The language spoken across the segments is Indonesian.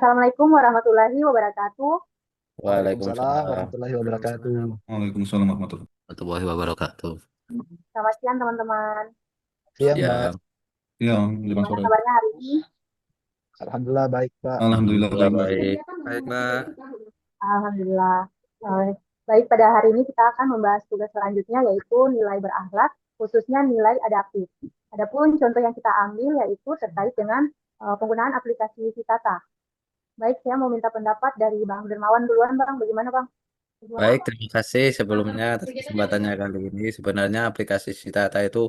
Assalamualaikum warahmatullahi wabarakatuh. Waalaikumsalam Waalaikumsalam warahmatullahi wabarakatuh. Waalaikumsalam warahmatullahi wabarakatuh. Selamat siang teman-teman. Siang, Mbak. Ya, ya, jam Gimana sore. kabarnya hari ini? Alhamdulillah baik, Pak. Alhamdulillah Alhamdulillah baik, Mbak. baik. Baik, Mbak. Alhamdulillah. Baik, pada hari ini kita akan membahas tugas selanjutnya yaitu nilai berakhlak, khususnya nilai adaptif. Adapun contoh yang kita ambil yaitu terkait dengan penggunaan aplikasi Citata. Baik, saya mau minta pendapat dari Bang Dermawan duluan, Bang. Bagaimana, Bang? Baik, terima kasih sebelumnya atas kesempatannya kali ini. Sebenarnya aplikasi Citata itu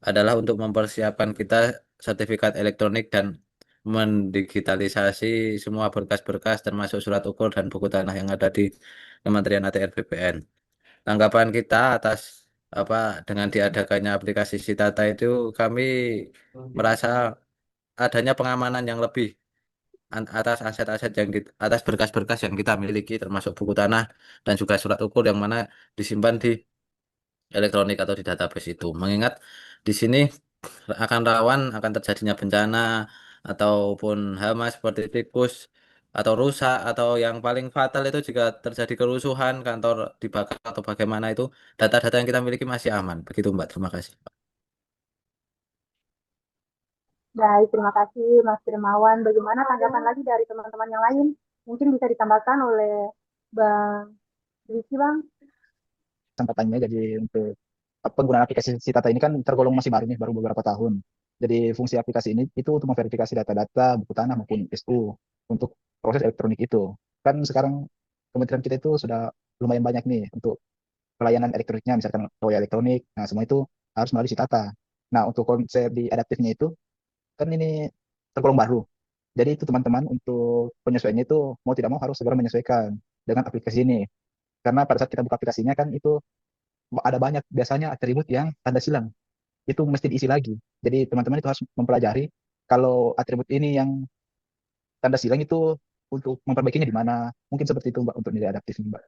adalah untuk mempersiapkan kita sertifikat elektronik dan mendigitalisasi semua berkas-berkas termasuk surat ukur dan buku tanah yang ada di Kementerian ATR BPN. Tanggapan kita atas apa dengan diadakannya aplikasi Citata itu kami merasa adanya pengamanan yang lebih atas aset-aset atas berkas-berkas yang kita miliki termasuk buku tanah dan juga surat ukur yang mana disimpan di elektronik atau di database itu. Mengingat di sini akan rawan akan terjadinya bencana ataupun hama seperti tikus atau rusak atau yang paling fatal itu jika terjadi kerusuhan kantor dibakar atau bagaimana itu data-data yang kita miliki masih aman. Begitu Mbak. Terima kasih. Baik, terima kasih Mas Dermawan. Bagaimana tanggapan lagi dari teman-teman yang lain? Mungkin bisa ditambahkan oleh Bang Rizky, Bang. Kesempatannya jadi untuk penggunaan aplikasi Citata ini kan tergolong masih baru nih, baru beberapa tahun. Jadi fungsi aplikasi ini itu untuk memverifikasi data-data buku tanah maupun SU untuk proses elektronik itu. Kan sekarang kementerian kita itu sudah lumayan banyak nih untuk pelayanan elektroniknya, misalkan proyek elektronik. Nah, semua itu harus melalui Citata. Nah, untuk konsep di adaptifnya itu kan ini tergolong baru. Jadi itu teman-teman untuk penyesuaiannya itu mau tidak mau harus segera menyesuaikan dengan aplikasi ini. Karena pada saat kita buka aplikasinya kan itu ada banyak biasanya atribut yang tanda silang. Itu mesti diisi lagi. Jadi teman-teman itu harus mempelajari kalau atribut ini yang tanda silang itu untuk memperbaikinya di mana. Mungkin seperti itu Mbak untuk nilai adaptif ini, Mbak.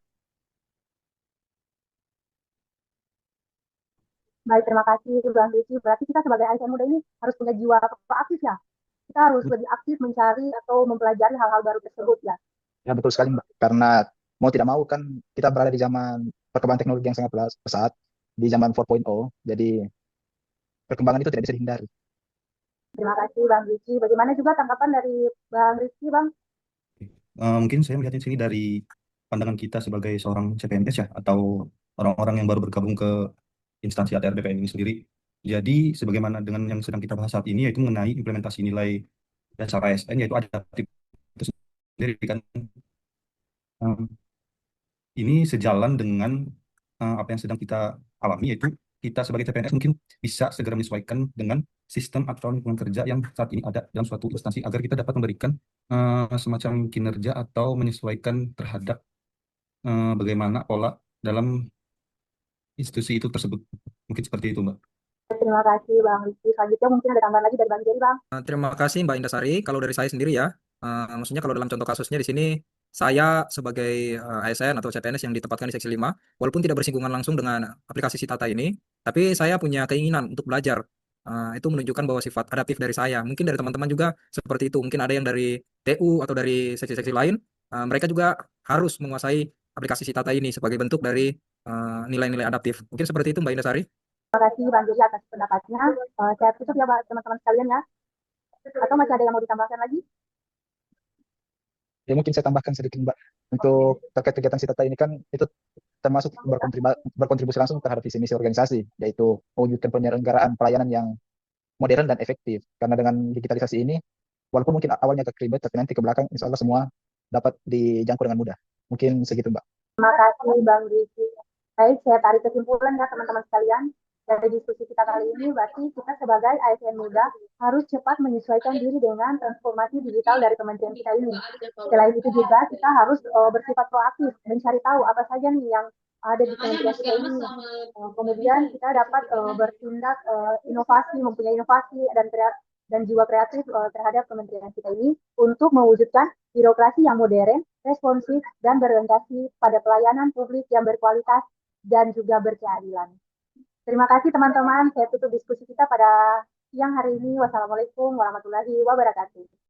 Baik, terima kasih Bang Rizky. Berarti kita sebagai ASN muda ini harus punya jiwa proaktif ya. Kita harus lebih aktif mencari atau mempelajari hal-hal baru tersebut ya. Ya betul sekali Mbak. Karena mau tidak mau kan kita berada di zaman perkembangan teknologi yang sangat pesat, di zaman 4.0. Jadi perkembangan itu tidak bisa dihindari. Terima kasih Bang Rizky. Bagaimana juga tanggapan dari Bang Rizky, Bang? Mungkin saya melihat di sini dari pandangan kita sebagai seorang CPNS ya, atau orang-orang yang baru bergabung ke instansi ATR BPN ini sendiri. Jadi, sebagaimana dengan yang sedang kita bahas saat ini, yaitu mengenai implementasi nilai dasar ASN, yaitu adaptif itu sendiri kan. Um, ini sejalan dengan apa yang sedang kita alami, yaitu kita sebagai CPNS mungkin bisa segera menyesuaikan dengan sistem atau lingkungan kerja yang saat ini ada dalam suatu instansi agar kita dapat memberikan semacam kinerja atau menyesuaikan terhadap bagaimana pola dalam institusi itu tersebut. Mungkin seperti itu, Mbak. Terima kasih Bang Rizky. Selanjutnya mungkin ada tambahan lagi dari Bang Jerry, Bang. Terima kasih Mbak Indasari. Kalau dari saya sendiri ya, maksudnya kalau dalam contoh kasusnya di sini, saya sebagai ASN atau CPNS yang ditempatkan di seksi 5, walaupun tidak bersinggungan langsung dengan aplikasi Sitata ini, tapi saya punya keinginan untuk belajar. Itu menunjukkan bahwa sifat adaptif dari saya. Mungkin dari teman-teman juga seperti itu. Mungkin ada yang dari TU atau dari seksi-seksi lain, mereka juga harus menguasai aplikasi Sitata ini sebagai bentuk dari nilai-nilai adaptif. Mungkin seperti itu Mbak Indasari. Terima kasih Bang Jerry atas pendapatnya. Saya tutup ya teman-teman sekalian ya. Atau masih ada yang mau ditambahkan lagi? Ya mungkin saya tambahkan sedikit Mbak. Untuk terkait kegiatan Citata ini kan itu termasuk berkontribusi langsung terhadap visi misi organisasi, yaitu mewujudkan penyelenggaraan pelayanan yang modern dan efektif. Karena dengan digitalisasi ini, walaupun mungkin awalnya agak ribet, tapi nanti ke belakang insya Allah semua dapat dijangkau dengan mudah. Mungkin segitu Mbak. Terima kasih Bang Rizky. Baik, saya tarik kesimpulan ya teman-teman sekalian. Dari diskusi kita kali ini, berarti kita sebagai ASN muda harus cepat menyesuaikan diri dengan transformasi digital dari kementerian kita ini. Selain itu juga kita harus bersifat proaktif, mencari tahu apa saja nih yang ada di kementerian kita ini. Kemudian kita dapat bertindak inovasi, mempunyai inovasi dan jiwa kreatif terhadap kementerian kita ini untuk mewujudkan birokrasi yang modern, responsif, dan berorientasi pada pelayanan publik yang berkualitas dan juga berkeadilan. Terima kasih teman-teman. Saya tutup diskusi kita pada siang hari ini. Wassalamualaikum warahmatullahi wabarakatuh.